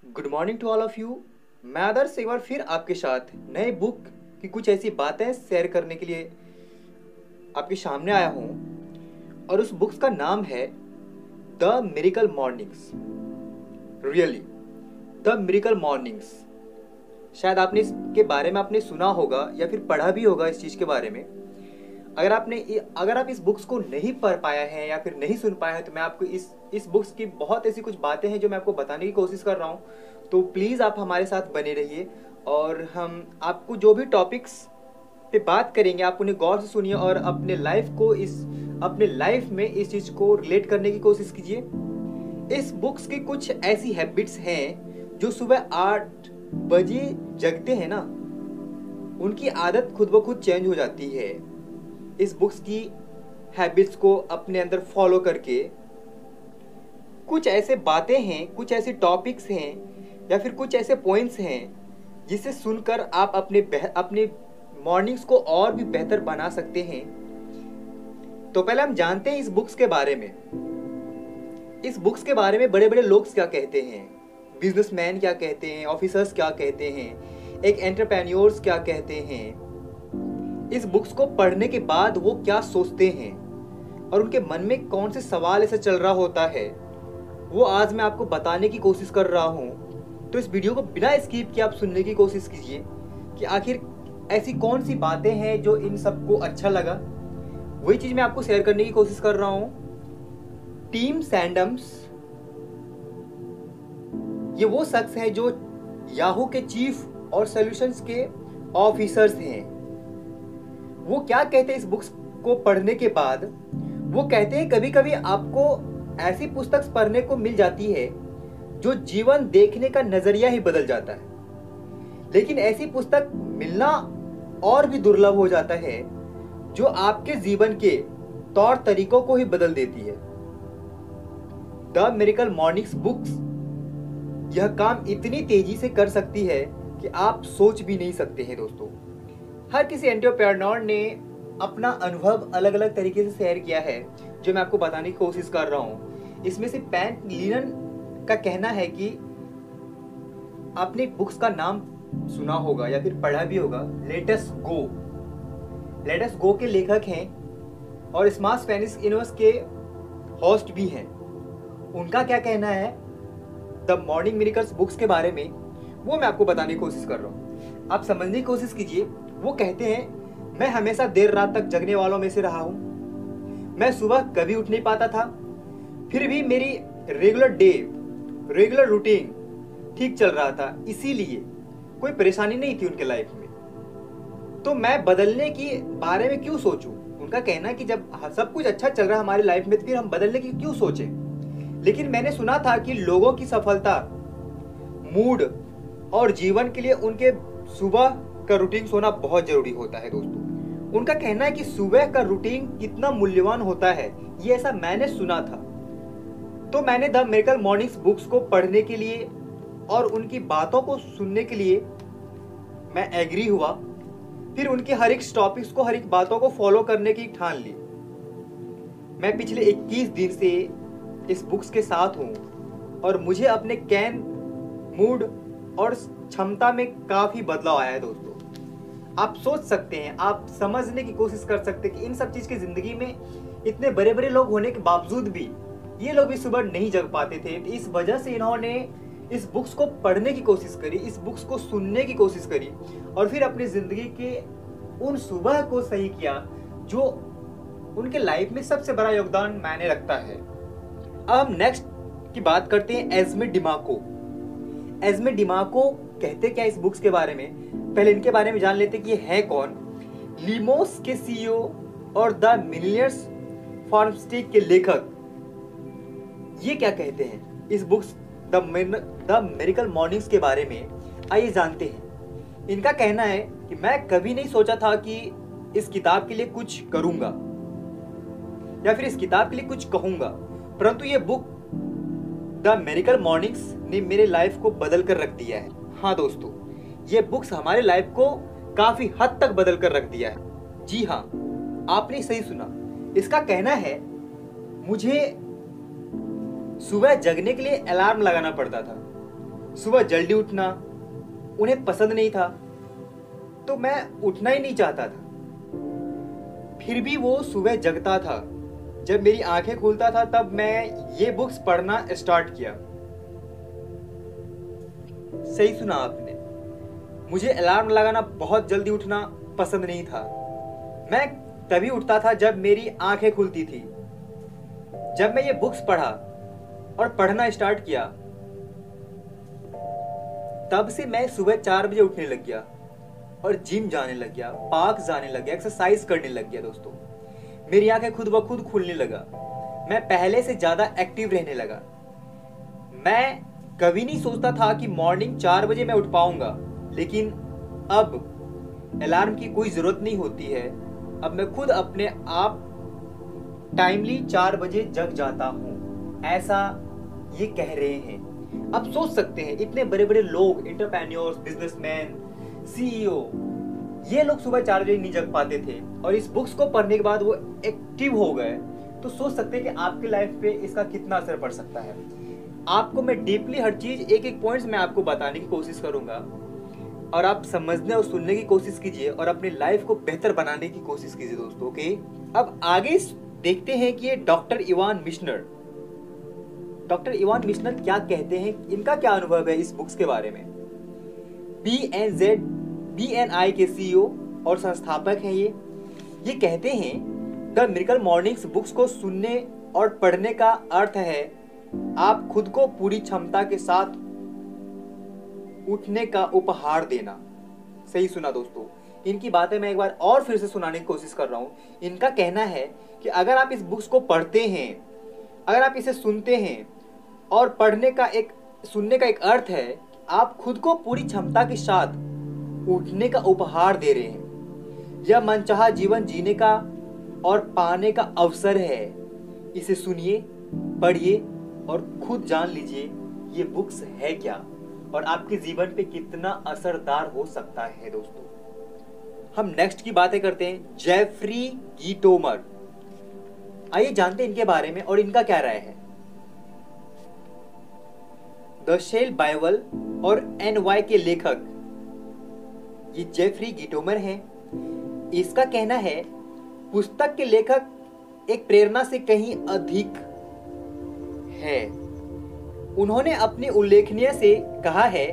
Good morning to all of you. मैं आदर्श एक बार फिर आपके साथ नए बुक की कुछ ऐसी बातें शेयर करने के लिए आपके सामने आया हूँ और उस बुक्स का नाम है the miracle mornings. Really the miracle mornings. शायद आपने इसके बारे में आपने सुना होगा या फिर पढ़ा भी होगा इस चीज़ के बारे में। अगर आप इस बुक्स को नहीं पढ़ पाया है या फिर नहीं सुन पाया है तो मैं आपको इस बुक्स की बहुत ऐसी कुछ बातें हैं जो मैं आपको बताने की कोशिश कर रहा हूँ। तो प्लीज़ आप हमारे साथ बने रहिए और हम आपको जो भी टॉपिक्स पे बात करेंगे आप उन्हें गौर से सुनिए और अपने लाइफ में इस चीज़ को रिलेट करने की कोशिश कीजिए। इस बुक्स की कुछ ऐसी हैबिट्स हैं जो सुबह 8 बजे जगते हैं ना, उनकी आदत खुद ब खुद चेंज हो जाती है। इस बुक्स की हैबिट्स को अपने अंदर फॉलो करके कुछ ऐसे बातें हैं, कुछ ऐसे टॉपिक्स हैं या फिर कुछ ऐसे पॉइंट्स हैं जिसे सुनकर आप अपने मॉर्निंग्स को और भी बेहतर बना सकते हैं। तो पहले हम जानते हैं इस बुक्स के बारे में। इस बुक्स के बारे में बड़े बड़े लोग क्या कहते हैं, बिजनेसमैन क्या कहते हैं, ऑफिसर्स क्या कहते हैं, एक एंटरप्रेन्योर्स क्या कहते हैं। इस बुक्स को पढ़ने के बाद वो क्या सोचते हैं और उनके मन में कौन से सवाल ऐसे चल रहा होता है, वो आज मैं आपको बताने की कोशिश कर रहा हूँ। तो इस वीडियो को बिना स्किप किए आप सुनने की कोशिश कीजिए कि आखिर ऐसी कौन सी बातें हैं जो इन सबको अच्छा लगा। वही चीज़ मैं आपको शेयर करने की कोशिश कर रहा हूँ। टिम सैंडम्स ये वो शख्स हैं जो याहू के चीफ और सॉल्यूशंस के ऑफिसर्स हैं। वो क्या कहते हैं इस बुक्स को पढ़ने के बाद? वो कहते हैं कभी कभी आपको ऐसी पुस्तक पढ़ने को मिल जाती है जो जीवन देखने का नजरिया ही बदल जाता है, लेकिन ऐसी पुस्तक मिलना और भी दुर्लभ हो जाता है जो आपके जीवन के तौर तरीकों को ही बदल देती है। द मिरेकल मॉर्निंग्स बुक्स यह काम इतनी तेजी से कर सकती है कि आप सोच भी नहीं सकते हैं। दोस्तों, हर किसी एंटरप्रेन्योर ने अपना अनुभव अलग अलग तरीके से शेयर किया है जो मैं आपको बताने की कोशिश कर रहा हूँ। इसमें से पैट लिनन का कहना है कि आपने बुक्स का नाम सुना होगा या फिर पढ़ा भी होगा, लेट अस गो। लेट अस गो के लेखक हैं और स्मार्ट स्पेनिश यूनिवर्स के होस्ट भी हैं। उनका क्या कहना है द मॉर्निंग मिरेकल्स बुक्स के बारे में, वो मैं आपको बताने की कोशिश कर रहा हूँ। आप समझने की कोशिश कीजिए। वो कहते हैं मैं हमेशा देर रात तक जगने वालों में से रहा हूँ। मैं सुबह कभी उठ नहीं पाता था, फिर भी मेरी रेगुलर रूटीन ठीक चल रहा था, इसीलिए कोई परेशानी नहीं थी उनके लाइफ में। तो मैं बदलने के बारे में क्यों सोचूं? उनका कहना है कि जब सब कुछ अच्छा चल रहा है हमारी लाइफ में तो फिर हम बदलने की क्यों सोचें। लेकिन मैंने सुना था कि लोगों की सफलता, मूड और जीवन के लिए उनके सुबह का रूटीन सोना बहुत जरूरी होता है। दोस्तों, उनका कहना है कि सुबह का रूटीन कितना मूल्यवान होता है, ये ऐसा मैंने सुना था। तो मैंने द मिरेकल मॉर्निंग्स बुक्स को पढ़ने के लिए और उनकी बातों को सुनने के लिए मैं एग्री हुआ। फिर उनके हर एक टॉपिक्स को, हर एक बातों को फॉलो करने की ठान ली। मैं पिछले 21 दिन से इस बुक्स के साथ हूँ और मुझे अपने कैन, मूड और क्षमता में काफी बदलाव आया है। दोस्तों, आप सोच सकते हैं, आप समझने की कोशिश कर सकते हैं कि इन सब चीज की जिंदगी में इतने बड़े बड़े लोग होने के बावजूद भी ये लोग भी सुबह नहीं जग पाते थे। तो इस वजह से इन्होंने इस बुक्स को पढ़ने की कोशिश करी, इस बुक्स को सुनने की कोशिश करी और फिर अपनी जिंदगी के उन सुबह को सही किया जो उनके लाइफ में सबसे बड़ा योगदान मायने रखता है। अब हम नेक्स्ट की बात करते हैं एस्मे डिमाको। एस्मे डिमाको कहते क्या इस बुक्स के बारे में? पहले इनके बारे में जान लेते कि ये है कौन। लिमोस के सीईओ और द मिलियनेयर्स फार्मस्टिक के लेखक ये क्या कहते हैं इस बुक्स द मिरेकल मॉर्निंग्स के बारे में, आइए जानते हैं। इनका कहना है कि मैं कभी नहीं सोचा था कि इस किताब के लिए कुछ करूंगा या फिर इस किताब के लिए कुछ कहूंगा, परंतु ये बुक द मिरेकल मॉर्निंग्स ने मेरे लाइफ को बदल कर रख दिया है। हाँ दोस्तों, ये बुक्स हमारे लाइफ को काफी हद तक बदल कर रख दिया है। जी हाँ, आपने सही सुना। इसका कहना है मुझे सुबह जगने के लिए अलार्म लगाना पड़ता था। सुबह जल्दी उठना उन्हें पसंद नहीं था, तो मैं उठना ही नहीं चाहता था। फिर भी वो सुबह जगता था। जब मेरी आंखें खुलता था तब मैं ये बुक्स पढ़ना स्टार्ट किया। सही सुना आपने, मुझे अलार्म लगाना, बहुत जल्दी उठना पसंद नहीं था। मैं तभी उठता था जब मेरी आंखें खुलती थी। जब मैं ये बुक्स पढ़ा और पढ़ना स्टार्ट किया, तब से मैं सुबह 4 बजे उठने लग गया और जिम जाने लग गया, पार्क जाने लग गया, एक्सरसाइज करने लग गया। दोस्तों, मेरी आंखें खुद ब खुद खुलने लगा। मैं पहले से ज्यादा एक्टिव रहने लगा। मैं कभी नहीं सोचता था कि मॉर्निंग 4 बजे मैं उठ पाऊंगा, लेकिन अब अलार्म की कोई जरूरत नहीं होती है। अब मैं खुद अपने आप टाइमली 4 बजे जग जाता हूं, ऐसा ये कह रहे हैं। अब सोच सकते हैं, इतने बड़े बड़े लोग, एंटरप्रेन्योर्स, बिजनेसमैन, सीईओ, ये लोग सुबह 4 बजे नहीं जग पाते थे और इस बुक्स को पढ़ने के बाद वो एक्टिव हो गए। तो सोच सकते हैं कि आपकी लाइफ पे इसका कितना असर पड़ सकता है। आपको मैं डीपली हर चीज, एक एक पॉइंट्स में आपको बताने की कोशिश करूंगा और आप समझने और सुनने की कोशिश कीजिए और अपनी लाइफ को बेहतर बनाने की कोशिश कीजिए दोस्तों। ओके, अब आगे देखते हैं कि ये डॉक्टर इवान मिशनर क्या कहते हैं, इनका क्या अनुभव है इस बुक्स के बारे में। BNI के CEO और संस्थापक हैं ये कहते हैं द मिरेकल मॉर्निंग्स बुक्स को सुनने और पढ़ने का अर्थ है आप खुद को पूरी क्षमता के साथ उठने का उपहार देना। सही सुना दोस्तों, इनकी बातें मैं एक बार और फिर से सुनाने की कोशिश कर रहा हूं। इनका कहना है कि अगर आप इस बुक्स को पढ़ते हैं, अगर आप इसे सुनते हैं, और सुनने का एक अर्थ है आप खुद को पूरी क्षमता के साथ उठने का उपहार दे रहे हैं। यह मनचाहा जीवन जीने का और पाने का अवसर है। इसे सुनिए, पढ़िए और खुद जान लीजिए ये बुक्स है क्या और आपके जीवन पे कितना असरदार हो सकता है। दोस्तों, हम नेक्स्ट की बातें करते हैं, जेफरी गीटोमर। आइए जानते हैं इनके बारे में और इनका क्या राय है। द शेल बाइबल और NY के लेखक ये जेफरी गीटोमर हैं। इसका कहना है पुस्तक के लेखक एक प्रेरणा से कहीं अधिक है। उन्होंने अपनी उल्लेखनीय से कहा है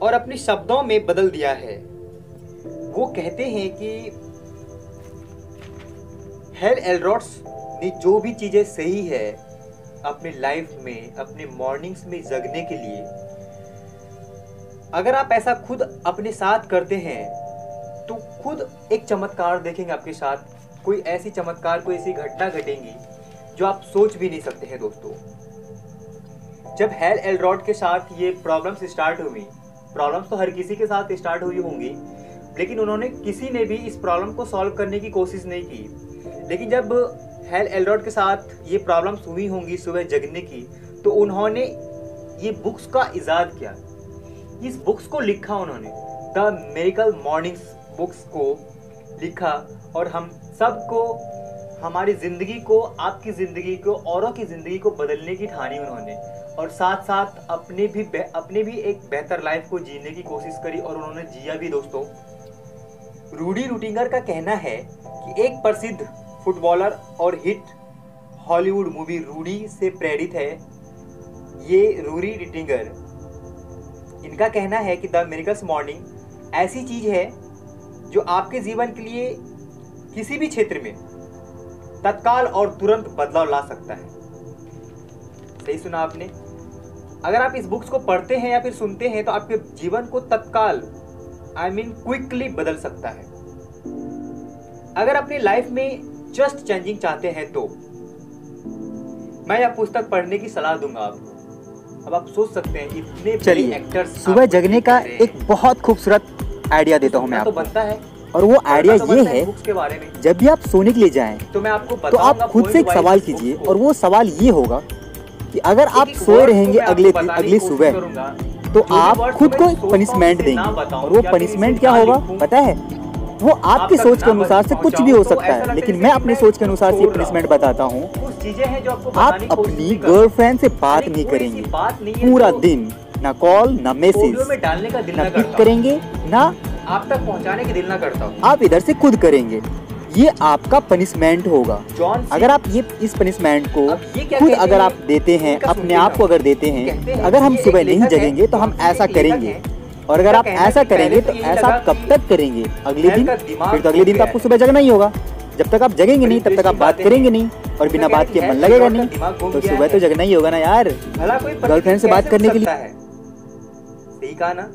और अपने शब्दों में बदल दिया है। वो कहते हैं कि हेल एलरोड्स ने जो भी चीजें सही है अपनी लाइफ में, अपने मॉर्निंग्स में जगने के लिए, अगर आप ऐसा खुद अपने साथ करते हैं तो खुद एक चमत्कार देखेंगे आपके साथ। कोई ऐसी चमत्कार, कोई ऐसी घटना घटेंगी जो आप सोच भी नहीं सकते हैं। दोस्तों, जब हेल एलरोड के साथ ये प्रॉब्लम्स स्टार्ट हुई, प्रॉब्लम्स तो हर किसी के साथ स्टार्ट हुई होंगी, लेकिन उन्होंने किसी ने भी इस प्रॉब्लम को सॉल्व करने की कोशिश नहीं की। लेकिन जब हेल एलरोड के साथ ये प्रॉब्लम्स हुई होंगी सुबह जगने की, तो उन्होंने ये बुक्स का इजाद किया, इस बुक्स को लिखा। उन्होंने द मिरेकल मॉर्निंग्स बुक्स को लिखा और हम सबको, हमारी जिंदगी को, आपकी जिंदगी को, औरों की जिंदगी को बदलने की ठानी उन्होंने, और साथ साथ अपने भी एक बेहतर लाइफ को जीने की कोशिश करी और उन्होंने जिया भी। दोस्तों, रूडी रुटिंगर का कहना है कि एक प्रसिद्ध फुटबॉलर और हिट हॉलीवुड मूवी रूडी से प्रेरित है ये रूडी रुटिंगर। इनका कहना है कि द मिरेकल्स मॉर्निंग ऐसी चीज है जो आपके जीवन के लिए किसी भी क्षेत्र में तत्काल और तुरंत बदलाव ला सकता है। सही सुना आपने। अगर आप इस बुक्स को पढ़ते हैं या फिर सुनते हैं तो आपके जीवन को तत्काल, क्विकली बदल सकता है। अगर अपनी लाइफ में जस्ट चेंजिंग चाहते हैं तो मैं यह पुस्तक पढ़ने की सलाह दूंगा आपको। अब आप सोच सकते हैं इतने बड़े एक्टर्स, सुबह जगने का एक बहुत खूबसूरत आइडिया देता हूँ मैं आपको। तो बनता है, और वो आइडिया ये है, के बारे में जब भी आप सोने के लिए जाएं तो मैं आपको तो आप खुद से एक सवाल कीजिए, और वो सवाल ये होगा कि अगर आप सोए रहेंगे अगली सुबह तो आप खुद को एक पनिशमेंट देंगे, और वो पनिशमेंट क्या होगा पता है? वो आपकी सोच के अनुसार से कुछ भी हो सकता है, लेकिन मैं अपनी सोच के अनुसार से पनिशमेंट बताता हूँ। आप अपनी गर्लफ्रेंड से बात नहीं करेंगे पूरा दिन, ना कॉल, ना मैसेज, ऑडियो में डालने का दिल ना ना पिक करता, करेंगे, ना आप तक पहुंचाने की दिल ना करता हूं। आप इधर से खुद करेंगे। ये आपका पनिशमेंट होगा। जॉन सी, अगर आप ये इस पनिशमेंट को अब ये क्या खुद कहते अगर हैं, आप देते हैं, इनका अपने सुनते आप को हम। अगर देते हैं, कहते हैं अगर हम ये सुबह एक नहीं लेखक है, जगेंगे तो हम जॉन सी ऐसा एक लेखक करेंगे। है। और अगर इनका आप कहना है ऐसा कि पहले करेंगे तो तो यही ऐसा लगा आप कब कि तक करेंगे? अगले दिन? का दिमाग फिर तो अगले दिन तो घूम आपको गया सुबह जगना ही होगा। जब तक आप जगेंगे नहीं तब तक आप बात करेंगे नहीं, और बिना बात के मन लगेगा नहीं, तो सुबह तो जगना ही होगा ना यार। भला कोई गर्लफ्रेंड से बात करने के लिए। है, सही कहा ना?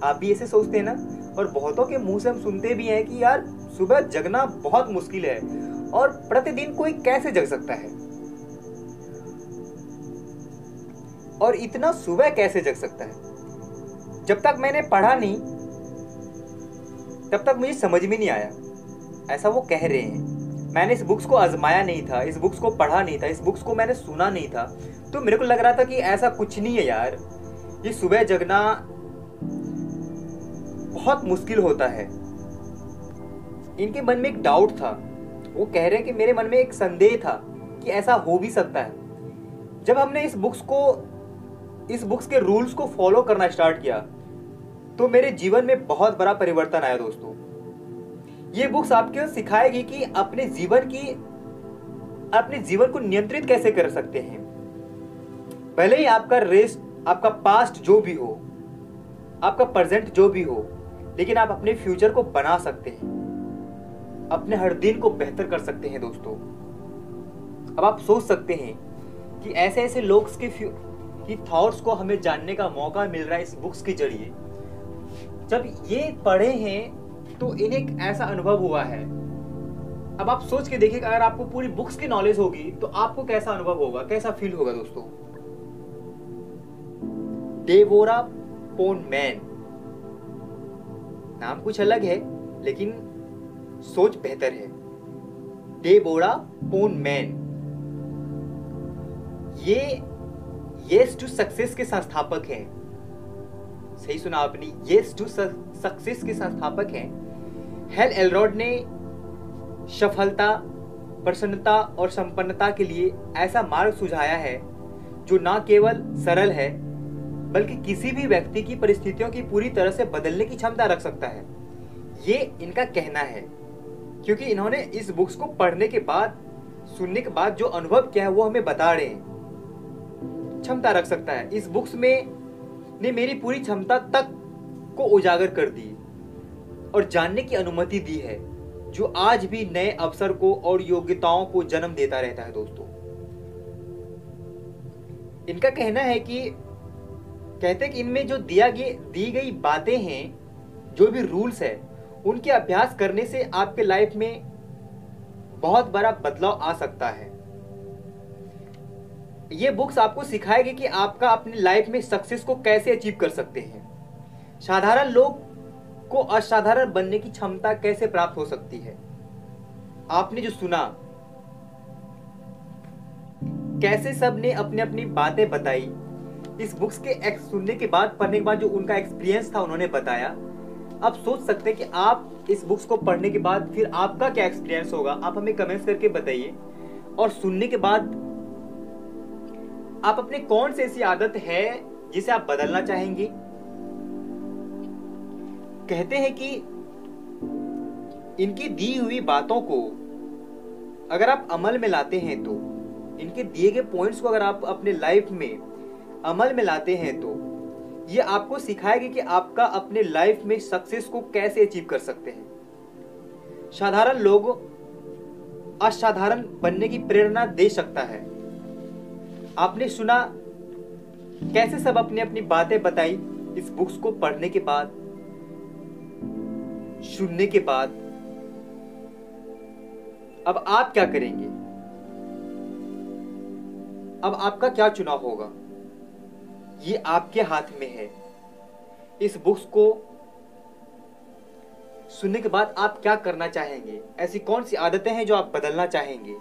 आप भी ऐसे सोचते हैं ना? और बहुतों के मुंह से हम सुनते भी हैं कि यार सुबह जगना बहुत मुश्किल है, और प्रतिदिन कोई कैसे जग सकता है, और इतना सुबह कैसे जग सकता है? जब तक मैंने पढ़ा नहीं तब तक मुझे समझ में नहीं आया, ऐसा वो कह रहे हैं। मैंने इस बुक्स को आजमाया नहीं था, इस बुक्स को पढ़ा नहीं था, इस बुक्स को मैंने सुना नहीं था, तो मेरे को लग रहा था कि ऐसा कुछ नहीं है यार, ये सुबह जगना बहुत मुश्किल होता है। इनके मन में एक डाउट था, वो कह रहे हैं कि मेरे मन में एक संदेह था कि ऐसा हो भी सकता है। जब हमने इस बुक्स के रूल्स को फॉलो करना स्टार्ट किया तो मेरे जीवन में बहुत बड़ा परिवर्तन आया दोस्तों। ये बुक्स आपको सिखाएगी कि अपने जीवन को नियंत्रित कैसे कर सकते हैं। भले ही आपका पास्ट जो भी हो, आपका प्रेजेंट जो भी हो, लेकिन आप अपने फ्यूचर को बना सकते हैं, अपने हर दिन को बेहतर कर सकते हैं दोस्तों। अब आप सोच सकते हैं कि ऐसे ऐसे लोग की थॉट्स को हमें जानने का मौका मिल रहा है इस बुक्स के जरिए। जब ये पढ़े हैं तो इन्हें एक ऐसा अनुभव हुआ है। अब आप सोच के देखिए, अगर आपको पूरी बुक्स की नॉलेज होगी तो आपको कैसा अनुभव होगा, कैसा फील होगा दोस्तों। डेबोरा पोनमैन, नाम कुछ अलग है लेकिन सोच बेहतर है। डेबोरा पोनमैन ये येस टू सक्सेस के संस्थापक हैं। सही सुना आपने, येस टू सक्सेस के संस्थापक हैं। हेल एलरॉड ने सफलता, प्रसन्नता और संपन्नता के लिए ऐसा मार्ग सुझाया है जो न केवल सरल है बल्कि किसी भी व्यक्ति की परिस्थितियों की पूरी तरह से बदलने की क्षमता रख सकता है। ये इनका कहना है, क्योंकि इन्होंने इस बुक्स को पढ़ने के बाद, सुनने के बाद जो अनुभव किया है वो हमें बता रहे हैं। क्षमता रख सकता है। इस बुक्स में ने मेरी पूरी क्षमता तक को उजागर कर दी और जानने की अनुमति दी है, जो आज भी नए अवसर को और योग्यताओं को जन्म देता रहता है दोस्तों। इनका कहना है कि कहते हैं कि इनमें जो दी गई बातें हैं, जो भी रूल्स है, उनके अभ्यास करने से आपके लाइफ में बहुत बड़ा बदलाव आ सकता है। ये बुक्स आपको सिखाएगी कि आपका अपनी लाइफ में सक्सेस को कैसे अचीव कर सकते हैं, साधारण लोग को असाधारण बनने की क्षमता कैसे प्राप्त हो सकती है। आपने जो सुना, कैसे सब ने अपनी अपनी बातें बताई, इस बुक्स के सुनने के बाद, पढ़ने के बाद जो उनका एक्सपीरियंस था उन्होंने बताया। आप सोच सकते हैं कि आप इस बुक्स को पढ़ने के बाद फिर आपका क्या एक्सपीरियंस होगा। आप हमें कमेंट्स करके बताइए। और सुनने के बाद आप अपने कौन सी ऐसी आदत है जिसे आप बदलना चाहेंगे। कहते हैं कि इनकी दी हुई बातों को अगर आप अमल में लाते हैं, तो इनके दिए गए पॉइंट्स को अगर आप अपने लाइफ में अमल में लाते हैं, तो ये आपको सिखाएगी कि आपका अपने लाइफ में सक्सेस को कैसे अचीव कर सकते हैं। साधारण लोग असाधारण बनने की प्रेरणा दे सकता है। आपने सुना कैसे सब अपनी अपनी बातें बताई इस बुक्स को पढ़ने के बाद, सुनने के बाद। अब आप क्या करेंगे? अब आपका क्या चुनाव होगा? ये आपके हाथ में है। इस बुक्स को सुनने के बाद आप क्या करना चाहेंगे? ऐसी कौन सी आदतें हैं जो आप बदलना चाहेंगे?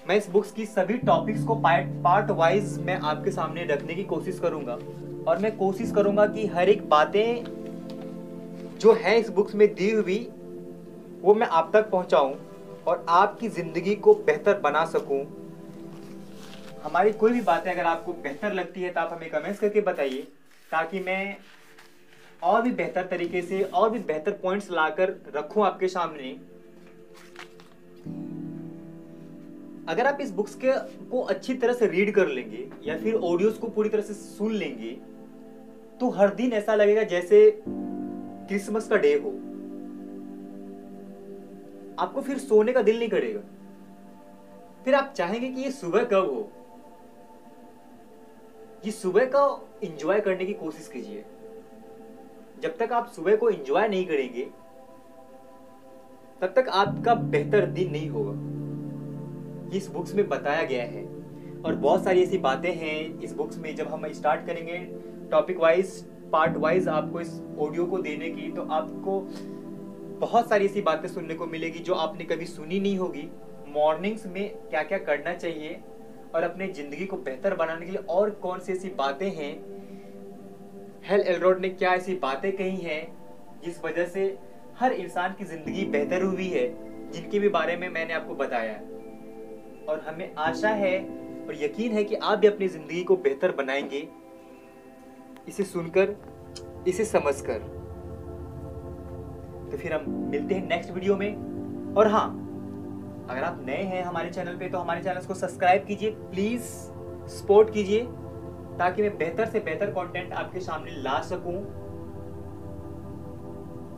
मैं इस बुक्स की सभी टॉपिक्स को पार्ट वाइज मैं आपके सामने रखने की कोशिश करूंगा, और मैं कोशिश करूंगा कि हर एक बातें जो है इस बुक्स में दी हुई वो मैं आप तक पहुंचाऊं और आपकी जिंदगी को बेहतर बना सकूं। हमारी कोई भी बातें अगर आपको बेहतर लगती है तो आप हमें कमेंट्स करके बताइए, ताकि मैं और भी बेहतर तरीके से और भी बेहतर पॉइंट्स लाकर रखूं आपके सामने। अगर आप इस बुक्स को अच्छी तरह से रीड कर लेंगे या फिर ऑडियोज को पूरी तरह से सुन लेंगे, तो हर दिन ऐसा लगेगा जैसे क्रिसमस का डे हो। आपको फिर सोने का दिल नहीं करेगा, फिर आप चाहेंगे कि ये सुबह कब हो। ये सुबह का एंजॉय करने की कोशिश कीजिए। जब तक आप सुबह को एंजॉय नहीं करेंगे तब तक आपका बेहतर दिन नहीं होगा। इस बुक्स में बताया गया है और बहुत सारी ऐसी बातें हैं इस बुक्स में। जब हम स्टार्ट करेंगे टॉपिक वाइज, पार्ट वाइज आपको इस ऑडियो को देने की, तो आपको बहुत सारी ऐसी बातें सुनने को मिलेगी जो आपने कभी सुनी नहीं होगी। मॉर्निंग्स में क्या क्या करना चाहिए और अपने जिंदगी को बेहतर बनाने के लिए और कौन सी ऐसी बातें हैं, हेल एलरोड ने क्या ऐसी बातें कही हैं जिस वजह से हर इंसान की जिंदगी बेहतर हुई है, जिनके भी बारे में मैंने आपको बताया। और हमें आशा है और यकीन है कि आप भी अपनी जिंदगी को बेहतर बनाएंगे, इसे सुनकर, इसे समझकर। तो फिर हम मिलते हैं नेक्स्ट वीडियो में। और हाँ, अगर आप नए हैं हमारे चैनल पे तो हमारे चैनल को सब्सक्राइब कीजिए, प्लीज सपोर्ट कीजिए, ताकि मैं बेहतर से बेहतर कंटेंट आपके सामने ला सकूं।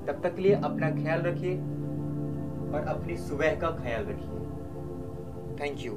तब तक के लिए अपना ख्याल रखिए और अपनी सुबह का ख्याल रखिए। Thank you.